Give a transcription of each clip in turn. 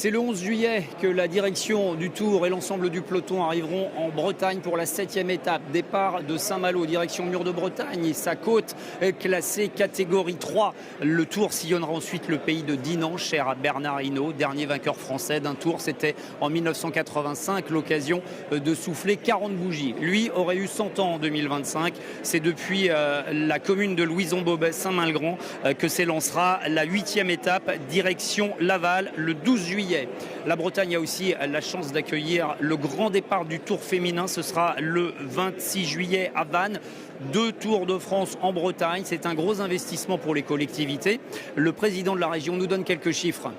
C'est le 11 juillet que la direction du Tour et l'ensemble du peloton arriveront en Bretagne pour la 7e étape. Départ de Saint-Malo, direction Mur de Bretagne et sa côte classée catégorie 3. Le Tour sillonnera ensuite le pays de Dinan, cher à Bernard Hinault, dernier vainqueur français d'un Tour. C'était en 1985, l'occasion de souffler 40 bougies. Lui aurait eu 100 ans en 2025. C'est depuis la commune de Louison-Bobet, Saint-Malgrand, que s'élancera la 8e étape, direction Laval, le 12 juillet. La Bretagne a aussi la chance d'accueillir le grand départ du Tour féminin. Ce sera le 26 juillet à Vannes. 2 Tours de France en Bretagne. C'est un gros investissement pour les collectivités. Le président de la région nous donne quelques chiffres.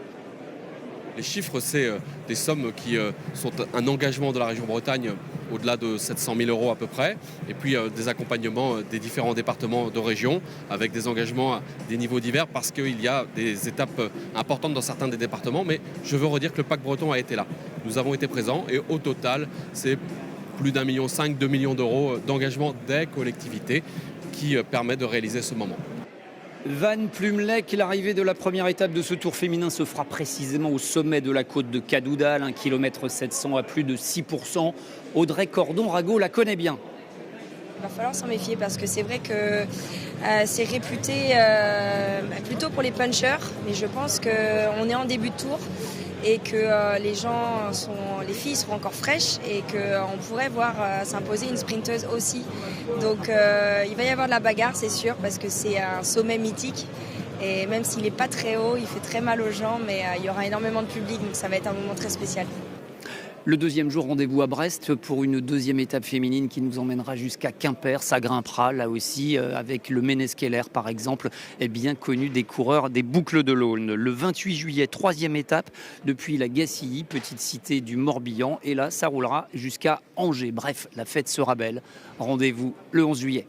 Les chiffres, c'est des sommes qui sont un engagement de la région Bretagne au-delà de 700 000 € à peu près, et puis des accompagnements des différents départements de région avec des engagements à des niveaux divers parce qu'il y a des étapes importantes dans certains des départements, mais je veux redire que le pacte breton a été là. Nous avons été présents et au total, c'est plus d'1,5 million, 2 millions d'euros d'engagement des collectivités qui permettent de réaliser ce moment. Vannes-Plumelec, l'arrivée de la première étape de ce Tour féminin se fera précisément au sommet de la côte de Cadoudal, 1 km 700 à plus de 6%. Audrey Cordon-Rago la connaît bien. Il va falloir s'en méfier parce que c'est vrai que c'est réputé plutôt pour les punchers, mais je pense qu'on est en début de tour et que les filles seront encore fraîches et qu'on pourrait voir s'imposer une sprinteuse aussi. Donc il va y avoir de la bagarre, c'est sûr, parce que c'est un sommet mythique. Et même s'il n'est pas très haut, il fait très mal aux gens, mais il y aura énormément de public, donc ça va être un moment très spécial. Le deuxième jour, rendez-vous à Brest pour une deuxième étape féminine qui nous emmènera jusqu'à Quimper. Ça grimpera là aussi avec le Méneskeller par exemple, est bien connu des coureurs des boucles de l'Aulne. Le 28 juillet, troisième étape depuis la Gacilly, petite cité du Morbihan. Et là, ça roulera jusqu'à Angers. Bref, la fête sera belle. Rendez-vous le 11 juillet.